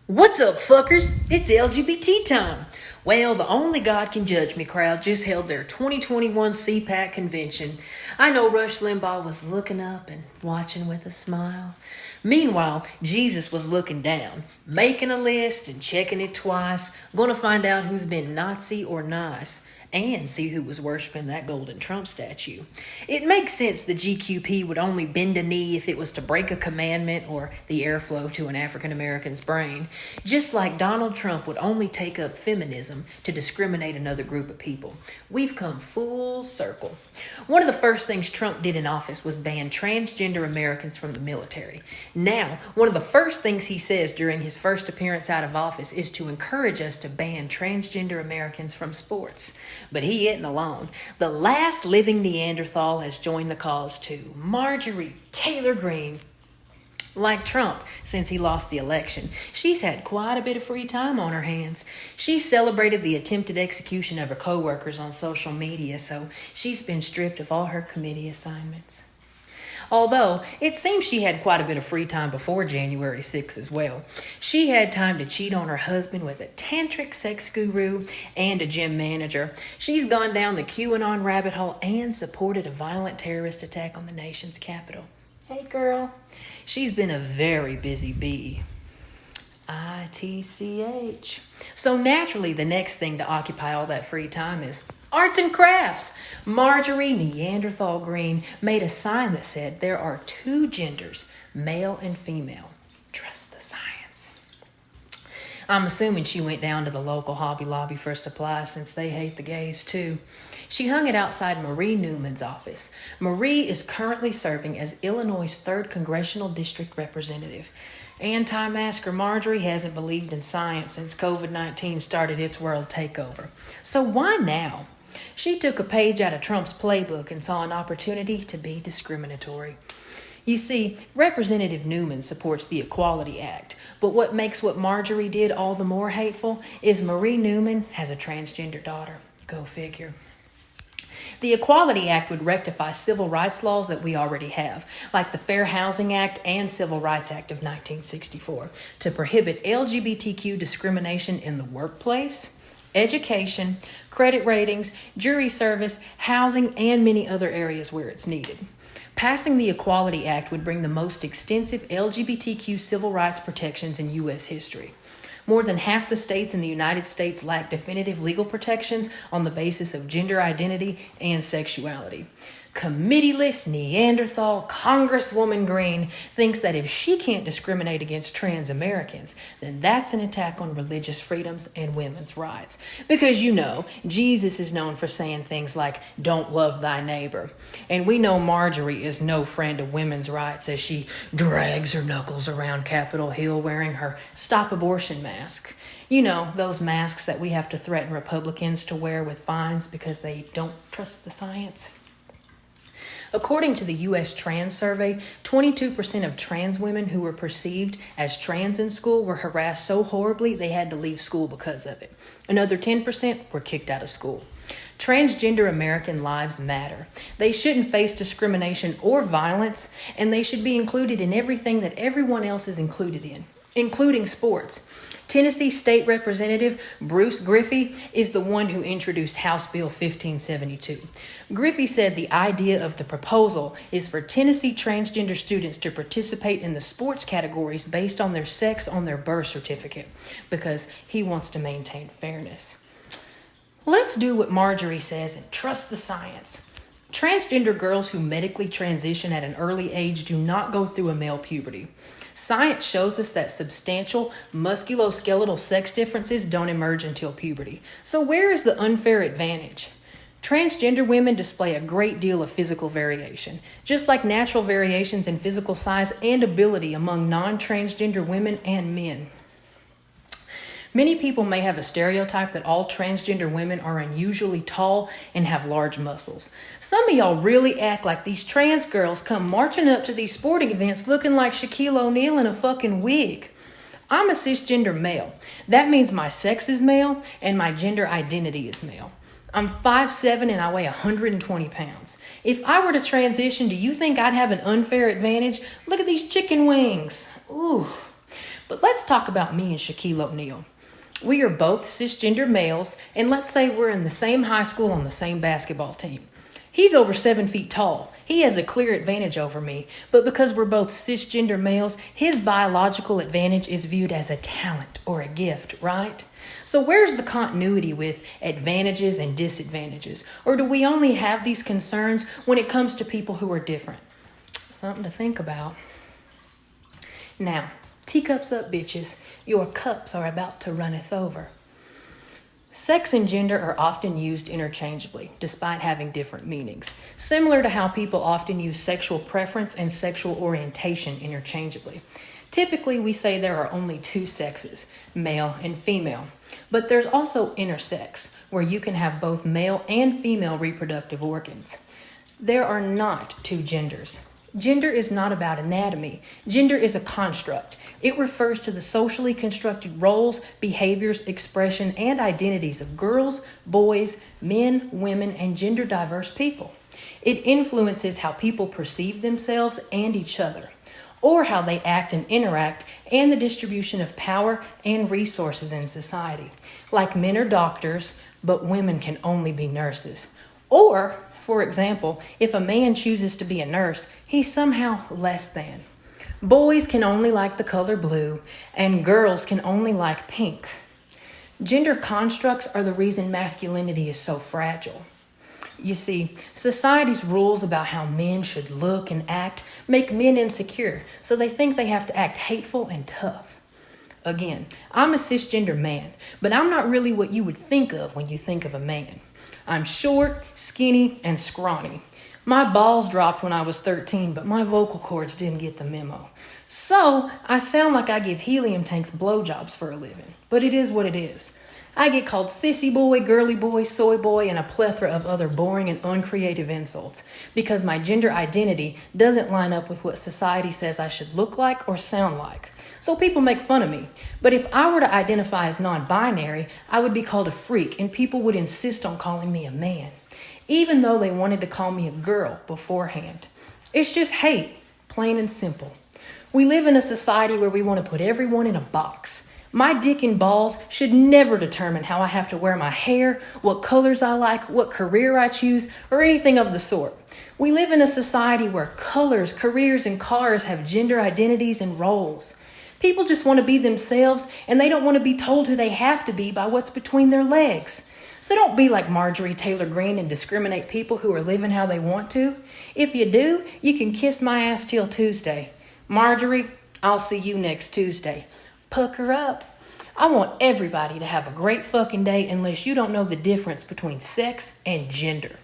What's up, fuckers? It's LGBT time. Well, the Only God Can Judge Me crowd just held their 2021 CPAC convention. I know Rush Limbaugh was looking up and watching with a smile. Meanwhile, Jesus was looking down, making a list and checking it twice, gonna find out who's been Nazi or nice, and see who was worshiping that golden Trump statue. It makes sense the GQP would only bend a knee if it was to break a commandment or the airflow to an African American's brain, just like Donald Trump would only take up feminism to discriminate another group of people. We've come full circle. One of the first things Trump did in office was ban transgender Americans from the military. Now, one of the first things he says during his first appearance out of office is to encourage us to ban transgender Americans from sports. But he isn't alone. The last living Neanderthal has joined the cause too. Marjorie Taylor Greene. Like Trump, since he lost the election, she's had quite a bit of free time on her hands. She celebrated the attempted execution of her co-workers on social media, so she's been stripped of all her committee assignments. Although, it seems she had quite a bit of free time before January 6th as well. She had time to cheat on her husband with a tantric sex guru and a gym manager. She's gone down the QAnon rabbit hole and supported a violent terrorist attack on the nation's capital. Hey, girl. She's been a very busy bee. ITCH. So naturally, the next thing to occupy all that free time is arts and crafts. Marjorie Neanderthal Greene made a sign that said there are two genders, male and female. Trust the science. I'm assuming she went down to the local Hobby Lobby for supplies since they hate the gays too. She hung it outside Marie Newman's office. Marie is currently serving as Illinois' 3rd Congressional District Representative. Anti-masker Marjorie hasn't believed in science since COVID-19 started its world takeover. So why now? She took a page out of Trump's playbook and saw an opportunity to be discriminatory. You see, Representative Newman supports the Equality Act, but what makes what Marjorie did all the more hateful is Marie Newman has a transgender daughter. Go figure. The Equality Act would rectify civil rights laws that we already have, like the Fair Housing Act and Civil Rights Act of 1964, to prohibit LGBTQ discrimination in the workplace, education, credit ratings, jury service, housing, and many other areas where it's needed. Passing the Equality Act would bring the most extensive LGBTQ civil rights protections in U.S. history. More than half the states in the United States lack definitive legal protections on the basis of gender identity and sexuality. Committee-less Neanderthal Congresswoman Greene thinks that if she can't discriminate against trans Americans, then that's an attack on religious freedoms and women's rights. Because you know, Jesus is known for saying things like, don't love thy neighbor. And we know Marjorie is no friend of women's rights as she drags her knuckles around Capitol Hill wearing her Stop Abortion mask. You know, those masks that we have to threaten Republicans to wear with fines because they don't trust the science. According to the U.S. Trans Survey, 22% of trans women who were perceived as trans in school were harassed so horribly they had to leave school because of it. Another 10% were kicked out of school. Transgender American lives matter. They shouldn't face discrimination or violence, and they should be included in everything that everyone else is included in, including sports. Tennessee State Representative Bruce Griffey is the one who introduced House Bill 1572. Griffey said the idea of the proposal is for Tennessee transgender students to participate in the sports categories based on their sex on their birth certificate, because he wants to maintain fairness. Let's do what Marjorie says and trust the science. Transgender girls who medically transition at an early age do not go through a male puberty. Science shows us that substantial musculoskeletal sex differences don't emerge until puberty. So where is the unfair advantage? Transgender women display a great deal of physical variation, just like natural variations in physical size and ability among non-transgender women and men. Many people may have a stereotype that all transgender women are unusually tall and have large muscles. Some of y'all really act like these trans girls come marching up to these sporting events looking like Shaquille O'Neal in a fucking wig. I'm a cisgender male. That means my sex is male and my gender identity is male. I'm 5'7" and I weigh 120 pounds. If I were to transition, do you think I'd have an unfair advantage? Look at these chicken wings. Ooh. But let's talk about me and Shaquille O'Neal. We are both cisgender males, and let's say we're in the same high school on the same basketball team. He's over 7 feet tall. He has a clear advantage over me, but because we're both cisgender males, his biological advantage is viewed as a talent or a gift, right? So where's the continuity with advantages and disadvantages? Or do we only have these concerns when it comes to people who are different? Something to think about. Now, teacups up, bitches. Your cups are about to runneth over. Sex and gender are often used interchangeably, despite having different meanings, similar to how people often use sexual preference and sexual orientation interchangeably. Typically, we say there are only two sexes, male and female, but there's also intersex, where you can have both male and female reproductive organs. There are not two genders. Gender is not about anatomy. Gender is a construct. It refers to the socially constructed roles, behaviors, expression, and identities of girls, boys, men, women, and gender diverse people. It influences how people perceive themselves and each other, or how they act and interact, and the distribution of power and resources in society. Like men are doctors, but women can only be nurses. Or, for example, if a man chooses to be a nurse, he's somehow less than. Boys can only like the color blue, and girls can only like pink. Gender constructs are the reason masculinity is so fragile. You see, society's rules about how men should look and act make men insecure, so they think they have to act hateful and tough. Again, I'm a cisgender man, but I'm not really what you would think of when you think of a man. I'm short, skinny, and scrawny. My balls dropped when I was 13, but my vocal cords didn't get the memo. So, I sound like I give helium tanks blowjobs for a living, but it is what it is. I get called sissy boy, girly boy, soy boy, and a plethora of other boring and uncreative insults because my gender identity doesn't line up with what society says I should look like or sound like. So people make fun of me. But if I were to identify as non-binary, I would be called a freak and people would insist on calling me a man, even though they wanted to call me a girl beforehand. It's just hate, plain and simple. We live in a society where we want to put everyone in a box. My dick and balls should never determine how I have to wear my hair, what colors I like, what career I choose, or anything of the sort. We live in a society where colors, careers, and cars have gender identities and roles. People just want to be themselves, and they don't want to be told who they have to be by what's between their legs. So don't be like Marjorie Taylor Greene and discriminate people who are living how they want to. If you do, you can kiss my ass till Tuesday. Marjorie, I'll see you next Tuesday. Pucker up. I want everybody to have a great fucking day unless you don't know the difference between sex and gender.